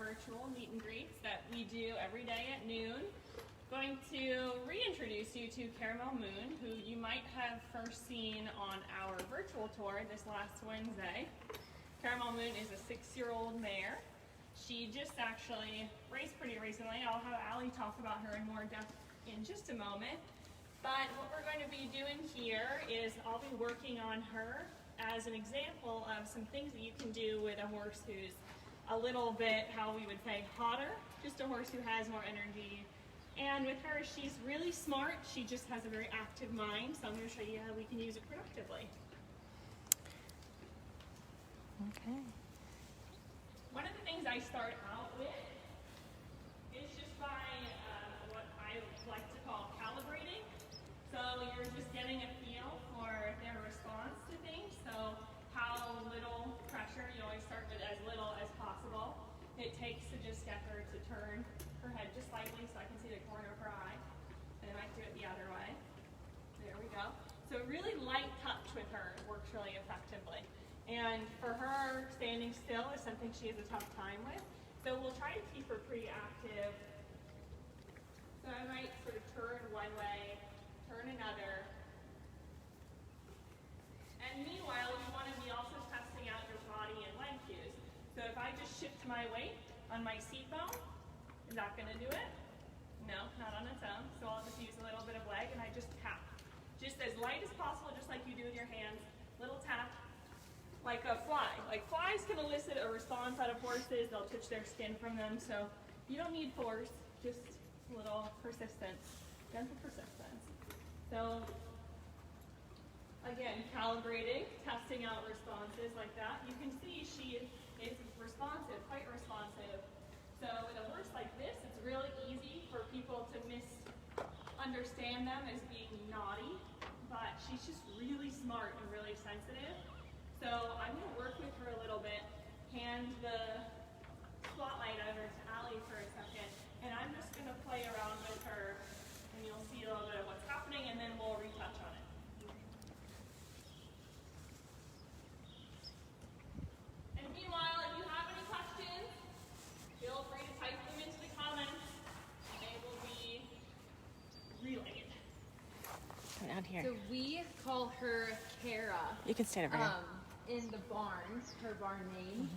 virtual meet and greets that we do every day at noon. Going to reintroduce you to Caramel Moon, who you might have first seen on our virtual tour this last Wednesday. Caramel Moon is a 6-year-old mare. She just actually raced pretty recently. I'll have Allie talk about her in more depth in just a moment. But what we're going to be doing here is I'll be working on her as an example of some things that you can do with a horse who's a little bit, how we would say, hotter, just a horse who has more energy. And with her, she's really smart. She just has a very active mind, so I'm going to show you how we can use it productively. Okay. One of the things I start out with is just by what I like to call calibrating. So you're just getting a feel for their response to things. So how little pressure, you always start with as little as possible. It takes to just get her to turn her head just slightly so I can see the corner of her eye. Then I might do it the other way. There we go. So really light touch with her works really effectively. And for her, standing still is something she has a tough time with. So we'll try to keep her pretty active. So I might sort of turn one way, turn another. And meanwhile, you want to be also testing out your body and leg cues. So if I just shift my weight on my seat bone, is that going to do it? No, not on its own. So I'll just use a little bit of leg and I just tap. Just as light as possible, just like you do with your hands. Little tap, like a fly. Like flies can elicit a response out of horses. They'll touch their skin from them. So you don't need force, just a little persistence, gentle persistence. So again, calibrating, testing out responses like that. You can see she is responsive, quite responsive. So with a horse like this, it's really easy for people to misunderstand them as being naughty, but she's just really smart and really sensitive. So I'm going to work with her a little bit, hand the spotlight over to Allie for a second, and I'm just going to play around with her, and you'll see a little bit of what's happening, and then we'll retouch on it. And meanwhile, if you have any questions, feel free to type them into the comments. They will be relayed. Come down here. So we call her Kara. You can stand over here. In the barn, her barn name.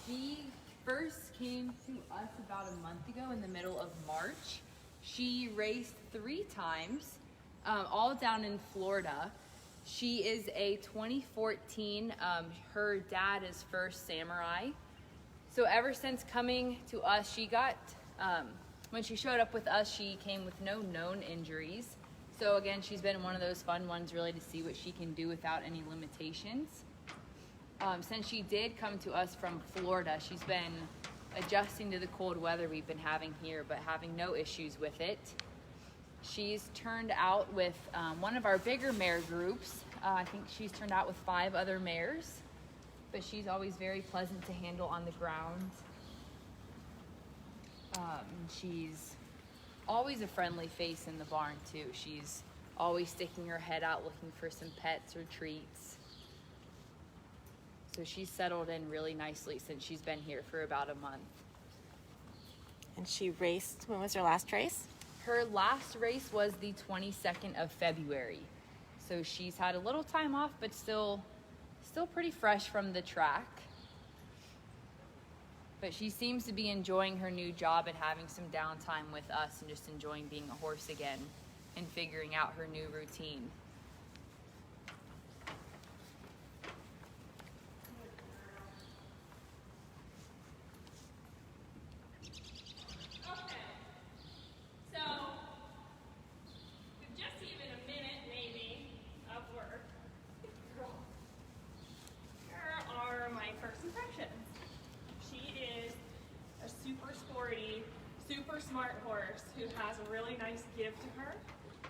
She first came to us about a month ago in the middle of March. She raced 3 times, all down in Florida. She is a 2014, her dad is First Samurai. So ever since coming to us, she got, when she showed up with us, she came with no known injuries. So again, she's been one of those fun ones really to see what she can do without any limitations. Since she did come to us from Florida, she's been adjusting to the cold weather we've been having here, but having no issues with it. She's turned out with one of our bigger mare groups. I think she's turned out with 5 other mares, but she's always very pleasant to handle on the ground. She's always a friendly face in the barn too. She's always sticking her head out looking for some pets or treats. So she's settled in really nicely since she's been here for about a month. And she raced, when was her last race? Her last race was the 22nd of February. So she's had a little time off, but still pretty fresh from the track. But she seems to be enjoying her new job and having some downtime with us and just enjoying being a horse again and figuring out her new routine. Smart horse who has a really nice give to her,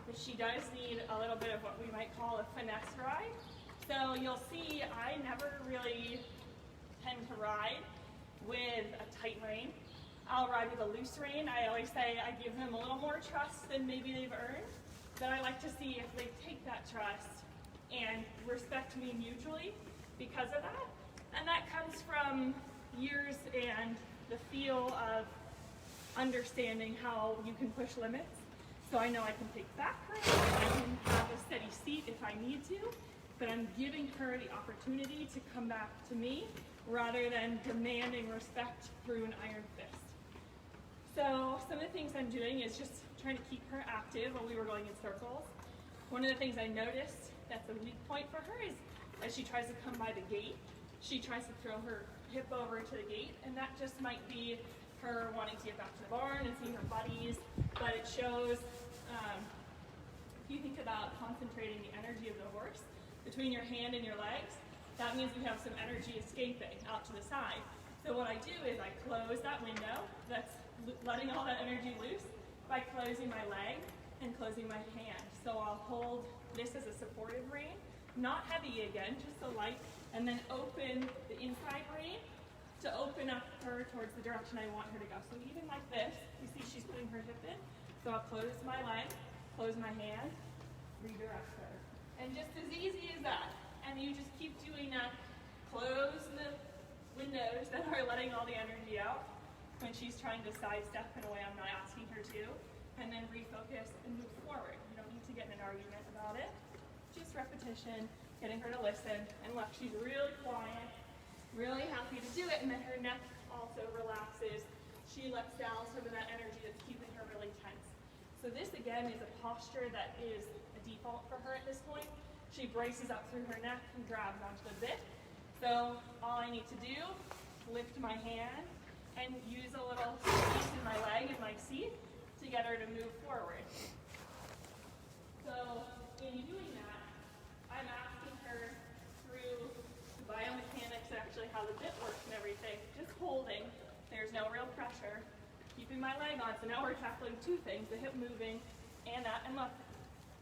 but she does need a little bit of what we might call a finesse ride. So you'll see I never really tend to ride with a tight rein. I'll ride with a loose rein. I always say I give them a little more trust than maybe they've earned. But I like to see if they take that trust and respect me mutually because of that. And that comes from years and the feel of understanding how you can push limits. So I know I can take back her, I can have a steady seat if I need to, but I'm giving her the opportunity to come back to me rather than demanding respect through an iron fist. So some of the things I'm doing is just trying to keep her active while we were going in circles. One of the things I noticed that's a weak point for her is as she tries to come by the gate, she tries to throw her hip over to the gate, and that just might be her wanting to get back to the barn and see her buddies, but it shows, if you think about concentrating the energy of the horse between your hand and your legs, that means we have some energy escaping out to the side. So what I do is I close that window that's letting all that energy loose by closing my leg and closing my hand. So I'll hold this as a supportive rein, not heavy again, just a light, and then open the inside rein to open up her towards the direction I want her to go. So even like this, you see she's putting her hip in, so I'll close my leg, close my hand, redirect her. And just as easy as that. And you just keep doing that. Close the windows that are letting all the energy out when she's trying to sidestep in a way I'm not asking her to, and then refocus and move forward. You don't need to get in an argument about it. Just repetition, getting her to listen. And look, she's really quiet, really happy to do it, and then her neck also relaxes. She lets down some of that energy that's keeping her really tense. So this again is a posture that is a default for her at this point. She braces up through her neck and grabs onto the bit. So all I need to do, lift my hand and use a little squeeze in my leg and my seat to get her to move forward. So in doing that, I'm asking her through the biomechanics, actually how the bit works and everything, just holding. There's no real pressure. Keeping my leg on. So now we're tackling two things, the hip moving and that. And look,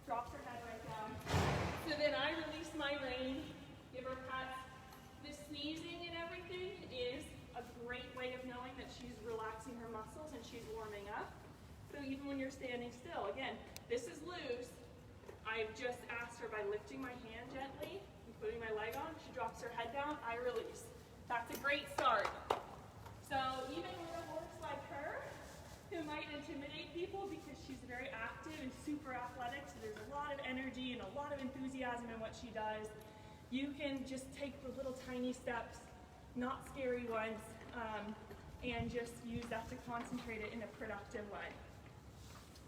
drops her head right down. So then I release my rein, give her pats. This sneezing and everything is a great way of knowing that she's relaxing her muscles and she's warming up. So even when you're standing still, again, this is loose. I've just asked her by lifting my hand gently and putting my leg on. She drops her head down, I release. That's a great start. So even with a horse like her, who might intimidate people because she's very active and super athletic, so there's a lot of energy and a lot of enthusiasm in what she does, you can just take the little tiny steps, not scary ones, and just use that to concentrate it in a productive way.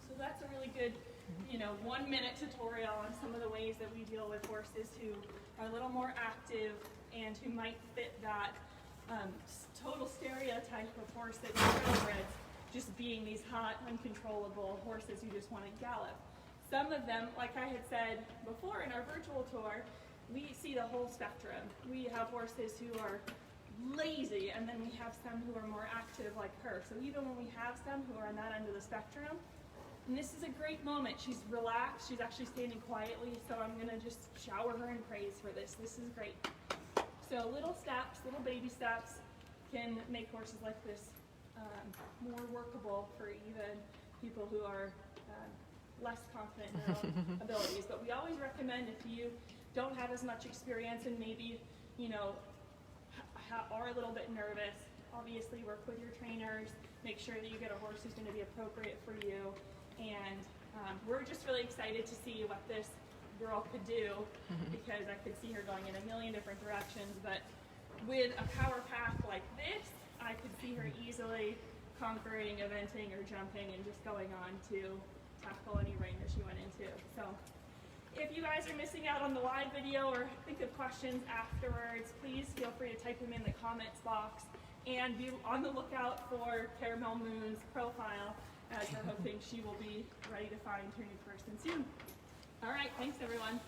So that's a really good, 1-minute tutorial on some of the ways that we deal with horses who are a little more active and who might fit that total stereotype of horse that thoroughbreds just being these hot, uncontrollable horses who just want to gallop. Some of them, like I had said before in our virtual tour, we see the whole spectrum. We have horses who are lazy, and then we have some who are more active like her. So even when we have some who are on that end of the spectrum, and this is a great moment. She's relaxed, she's actually standing quietly, so I'm gonna just shower her in praise for this. This is great. So little steps, little baby steps can make horses like this more workable for even people who are less confident in their own abilities. But we always recommend if you don't have as much experience and maybe, are a little bit nervous, obviously work with your trainers, make sure that you get a horse who's going to be appropriate for you. And we're just really excited to see what this girl could do because I could see her going in a million different directions. But with a power pack like this, I could see her easily conquering, eventing, or jumping and just going on to tackle any ring that she went into. So if you guys are missing out on the live video or think of questions afterwards, please feel free to type them in the comments box and be on the lookout for Caramel Moon's profile as we're hoping she will be ready to find her new person soon. All right, thanks everyone.